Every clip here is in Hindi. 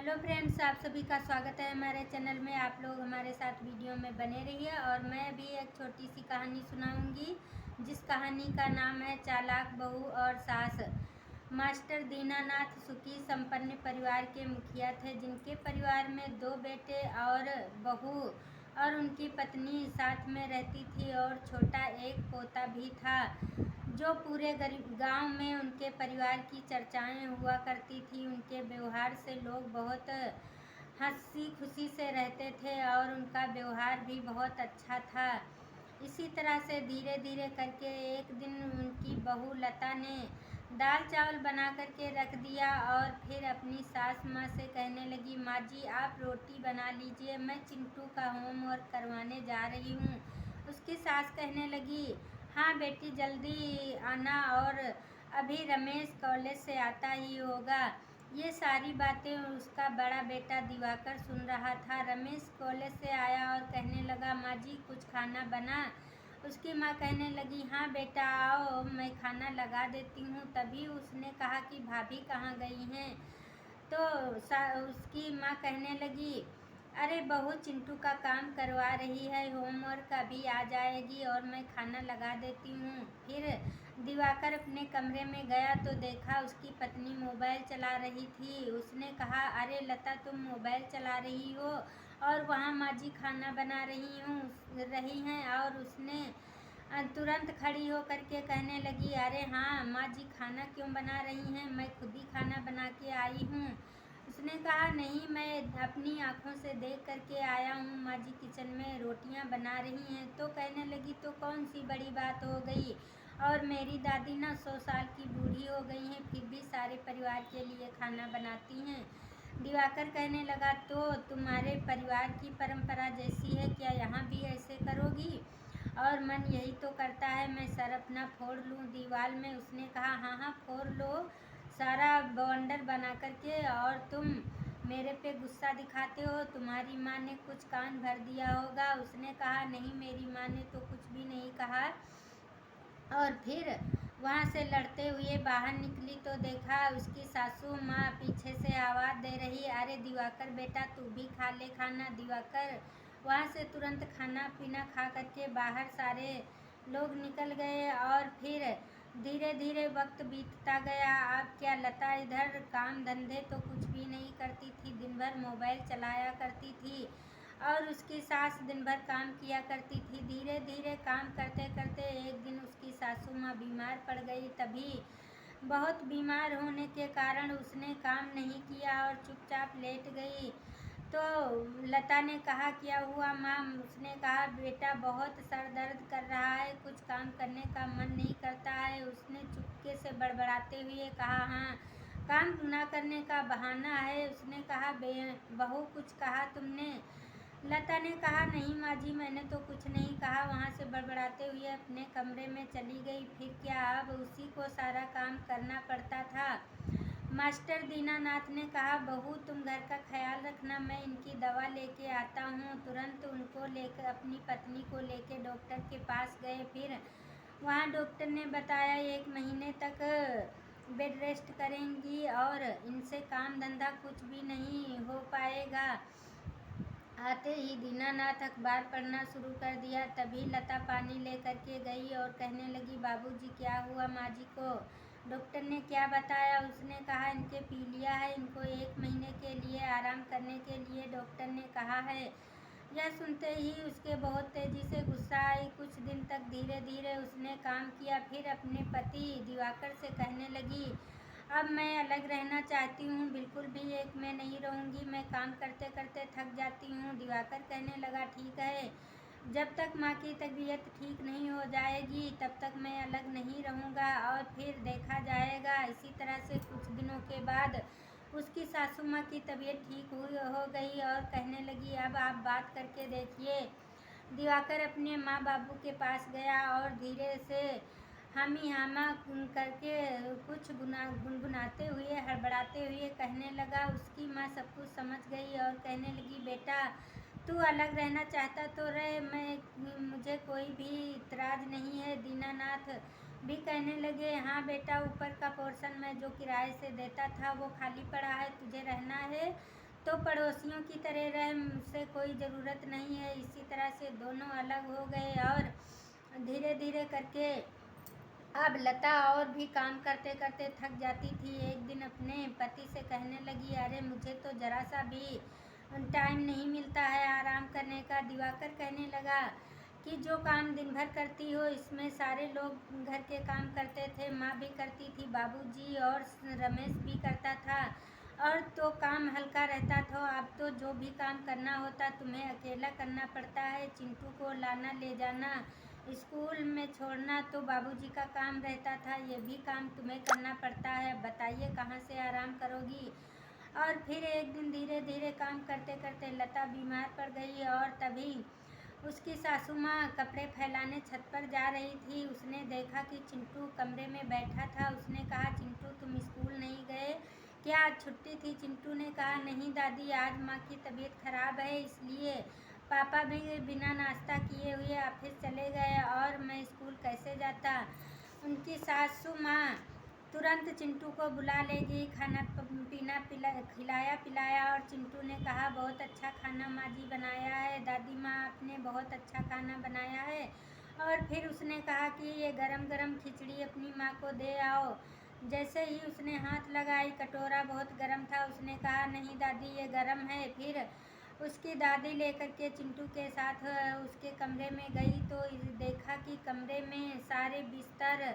हेलो फ्रेंड्स, आप सभी का स्वागत है हमारे चैनल में। आप लोग हमारे साथ वीडियो में बने रहिए और मैं भी एक छोटी सी कहानी सुनाऊंगी जिस कहानी का नाम है चालाक बहू और सास। मास्टर दीनानाथ सुखी संपन्न परिवार के मुखिया थे, जिनके परिवार में 2 बेटे और बहू और उनकी पत्नी साथ में रहती थी और छोटा एक पोता भी था, जो पूरे गरीब गांव में उनके परिवार की चर्चाएं हुआ करती थी। उनके व्यवहार से लोग बहुत हंसी खुशी से रहते थे और उनका व्यवहार भी बहुत अच्छा था। इसी तरह से धीरे धीरे करके एक दिन उनकी बहू लता ने दाल चावल बना करके रख दिया और फिर अपनी सास माँ से कहने लगी, माँ जी आप रोटी बना लीजिए, मैं चिंटू का होमवर्क करवाने जा रही हूँ। उसकी सास कहने लगी, हाँ बेटी जल्दी आना, और अभी रमेश कॉलेज से आता ही होगा। ये सारी बातें उसका बड़ा बेटा दिवाकर सुन रहा था। रमेश कॉलेज से आया और कहने लगा, माँ जी कुछ खाना बना। उसकी माँ कहने लगी, हाँ बेटा आओ मैं खाना लगा देती हूँ। तभी उसने कहा कि भाभी कहाँ गई हैं। तो उसकी माँ कहने लगी, अरे बहू चिंटू का काम करवा रही है, होमवर्क अभी आ जाएगी और मैं खाना लगा देती हूँ। फिर दिवाकर अपने कमरे में गया तो देखा उसकी पत्नी मोबाइल चला रही थी। उसने कहा, अरे लता तुम मोबाइल चला रही हो और वहाँ माँ जी खाना बना रही हैं। और उसने तुरंत खड़ी हो करके कहने लगी, अरे हाँ माँ जी खाना क्यों बना रही हैं, मैं खुद ही खाना बना के आई हूँ। उसने कहा, नहीं मैं अपनी आँखों से देख करके आया हूँ, माँ जी किचन में रोटियाँ बना रही हैं। तो कहने लगी, तो कौन सी बड़ी बात हो गई, और मेरी दादी ना 100 साल की बूढ़ी हो गई हैं, फिर भी सारे परिवार के लिए खाना बनाती हैं। दिवाकर कहने लगा, तो तुम्हारे परिवार की परंपरा जैसी है, क्या यहाँ भी ऐसे करोगी? और मन यही तो करता है मैं सर अपना फोड़ लूँ दीवार में। उसने कहा, हाँ हाँ फोड़ लो सारा बवंडर बना करके, और तुम मेरे पे गुस्सा दिखाते हो, तुम्हारी माँ ने कुछ कान भर दिया होगा। उसने कहा, नहीं मेरी माँ ने तो कुछ भी नहीं कहा। और फिर वहाँ से लड़ते हुए बाहर निकली तो देखा उसकी सासू माँ पीछे से आवाज़ दे रही, अरे दिवाकर बेटा तू भी खा ले खाना। दिवाकर वहाँ से तुरंत खाना पीना खा करके बाहर सारे लोग निकल गए। और फिर धीरे धीरे वक्त बीतता गया। अब क्या लता इधर काम धंधे तो कुछ भी नहीं करती थी, दिन भर मोबाइल चलाया करती थी और उसकी सास दिन भर काम किया करती थी। धीरे धीरे काम करते करते एक दिन उसकी सासू माँ बीमार पड़ गई। तभी बहुत बीमार होने के कारण उसने काम नहीं किया और चुपचाप लेट गई। तो लता ने कहा, क्या हुआ माँ? उसने कहा, बेटा बहुत सर दर्द कर रहा है, कुछ काम करने का मन नहीं करता है। उसने चुपके से बड़बड़ाते हुए कहा, हाँ काम ना करने का बहाना है। उसने कहा, बहू कुछ कहा तुमने? लता ने कहा, नहीं माँ जी मैंने तो कुछ नहीं कहा। वहाँ से बड़बड़ाते हुए अपने कमरे में चली गई। फिर क्या, अब उसी को सारा काम करना पड़ता था। मास्टर दीनानाथ ने कहा, बहू तुम घर का ख्याल रखना, मैं इनकी दवा लेके आता हूँ। तुरंत उनको लेकर अपनी पत्नी को लेकर डॉक्टर के पास गए। फिर वहाँ डॉक्टर ने बताया 1 महीने तक बेड रेस्ट करेंगी और इनसे काम धंधा कुछ भी नहीं हो पाएगा। आते ही दीनानाथ अखबार पढ़ना शुरू कर दिया। तभी लता पानी लेकर के गई और कहने लगी, बाबूजी क्या हुआ माँ जी को? डॉक्टर ने क्या बताया? उसने कहा, इनके पीलिया है, इनको 1 महीने के लिए आराम करने के लिए डॉक्टर ने कहा है। यह सुनते ही उसके बहुत तेजी से गुस्सा आई। कुछ दिन तक धीरे धीरे उसने काम किया। फिर अपने पति दिवाकर से कहने लगी, अब मैं अलग रहना चाहती हूँ, बिल्कुल भी एक में नहीं रहूँगी, मैं काम करते करते थक जाती हूँ। दिवाकर कहने लगा, ठीक है, जब तक माँ की तबीयत ठीक नहीं हो जाएगी तब तक मैं अलग नहीं रहूँगा और फिर देखा जाएगा। इसी तरह से कुछ दिनों के बाद उसकी सासू माँ की तबीयत ठीक हो गई और कहने लगी, अब आप बात करके देखिए। दिवाकर अपने माँ बाबू के पास गया और धीरे से हामी हामा करके कुछ गुनगुनाते हुए हड़बड़ाते हुए कहने लगा। उसकी माँ सब कुछ समझ गई और कहने लगी, बेटा तू अलग रहना चाहता तो रहे, मुझे कोई भी इतराज़ नहीं है। दीनानाथ भी कहने लगे, हाँ बेटा ऊपर का पोर्शन मैं जो किराए से देता था वो खाली पड़ा है, तुझे रहना है तो पड़ोसियों की तरह रहे, मुझसे कोई ज़रूरत नहीं है। इसी तरह से दोनों अलग हो गए और धीरे धीरे करके अब लता और भी काम करते करते थक जाती थी। एक दिन अपने पति से कहने लगी, अरे मुझे तो ज़रा सा भी टाइम नहीं मिलता है आराम करने का। दिवाकर कहने लगा कि जो काम दिन भर करती हो इसमें सारे लोग घर के काम करते थे, माँ भी करती थी, बाबूजी और रमेश भी करता था और तो काम हल्का रहता था। अब तो जो भी काम करना होता तुम्हें अकेला करना पड़ता है। चिंटू को लाना ले जाना, स्कूल में छोड़ना तो बाबूजी का काम रहता था, ये भी काम तुम्हें करना पड़ता है। बताइए कहाँ से आराम करोगी। और फिर एक दिन धीरे धीरे काम करते करते लता बीमार पड़ गई और तभी उसकी सासू माँ कपड़े फैलाने छत पर जा रही थी। उसने देखा कि चिंटू कमरे में बैठा था। उसने कहा, चिंटू तुम स्कूल नहीं गए क्या, आज छुट्टी थी? चिंटू ने कहा, नहीं दादी, आज माँ की तबीयत खराब है इसलिए। पापा भी बिना नाश्ता किए हुए ऑफिस चले गए और मैं स्कूल कैसे जाता। उनकी सासू माँ तुरंत चिंटू को बुला ले गई, खाना पीना खिलाया पिलाया और चिंटू ने कहा, बहुत अच्छा खाना माँ जी बनाया है। दादी माँ आपने बहुत अच्छा खाना बनाया है। और फिर उसने कहा कि ये गरम गरम खिचड़ी अपनी माँ को दे आओ। जैसे ही उसने हाथ लगाई, कटोरा बहुत गर्म था। उसने कहा, नहीं दादी ये गर्म है। फिर उसकी दादी लेकर के चिंटू के साथ उसके कमरे में गई तो देखा कि कमरे में सारे बिस्तर,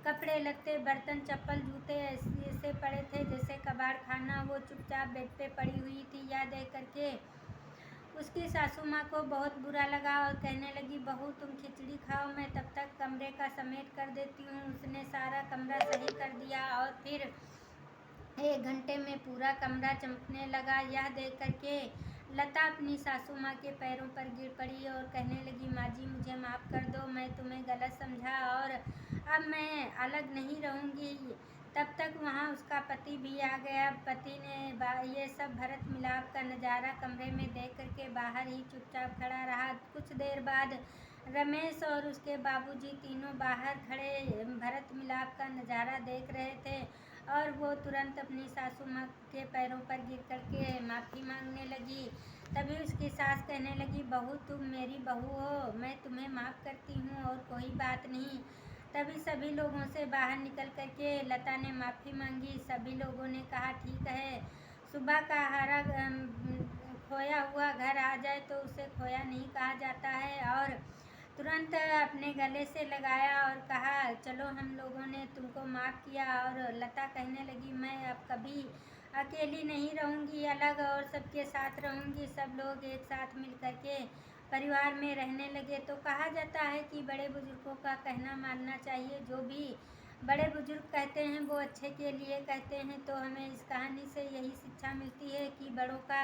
कपड़े लत्ते, बर्तन, चप्पल, जूते ऐसे पड़े थे जैसे कबाड़ खाना। वो चुपचाप बेड पे पड़ी हुई थी। यह देख करके उसकी सासू माँ को बहुत बुरा लगा और कहने लगी, बहू तुम खिचड़ी खाओ, मैं तब तक कमरे का समेट कर देती हूँ। उसने सारा कमरा सही कर दिया और फिर 1 घंटे में पूरा कमरा चमकने लगा। यह देख करके लता अपनी सासू माँ के पैरों पर गिर पड़ी और कहने लगी, माँ जी मुझे माफ़ कर दो, मैं तुम्हें गलत समझा और अब मैं अलग नहीं रहूँगी। तब तक वहाँ उसका पति भी आ गया। पति ने ये सब भरत मिलाप का नज़ारा कमरे में देख करके बाहर ही चुपचाप खड़ा रहा। कुछ देर बाद रमेश और उसके बाबूजी तीनों बाहर खड़े भरत मिलाप का नज़ारा देख रहे थे और वो तुरंत अपनी सासू माँ के पैरों पर गिर करके माफ़ी मांगने लगी। तभी उसकी सास कहने लगी, बहू तुम मेरी बहू हो, मैं तुम्हें माफ़ करती हूँ और कोई बात नहीं। तभी सभी लोगों से बाहर निकल करके लता ने माफ़ी मांगी। सभी लोगों ने कहा, ठीक है, सुबह का हारा खोया हुआ घर आ जाए तो उसे खोया नहीं कहा जाता है। और तुरंत अपने गले से लगाया और कहा, चलो हम लोगों ने तुमको माफ़ किया। और लता कहने लगी, मैं अब कभी अकेली नहीं रहूँगी, अलग और सबके साथ रहूँगी। सब लोग एक साथ मिल करके परिवार में रहने लगे। तो कहा जाता है कि बड़े बुजुर्गों का कहना मानना चाहिए। जो भी बड़े बुजुर्ग कहते हैं वो अच्छे के लिए कहते हैं। तो हमें इस कहानी से यही शिक्षा मिलती है कि बड़ों का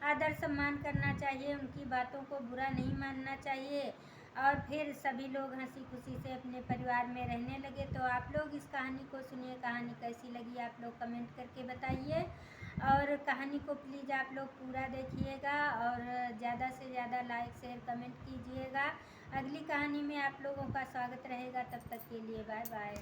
आदर सम्मान करना चाहिए, उनकी बातों को बुरा नहीं मानना चाहिए। और फिर सभी लोग हंसी खुशी से अपने परिवार में रहने लगे। तो आप लोग इस कहानी को सुनिए, कहानी कैसी लगी आप लोग कमेंट करके बताइए और कहानी को प्लीज़ आप लोग पूरा देखिएगा और ज़्यादा से ज़्यादा लाइक शेयर कमेंट कीजिएगा। अगली कहानी में आप लोगों का स्वागत रहेगा। तब तक के लिए बाय बाय।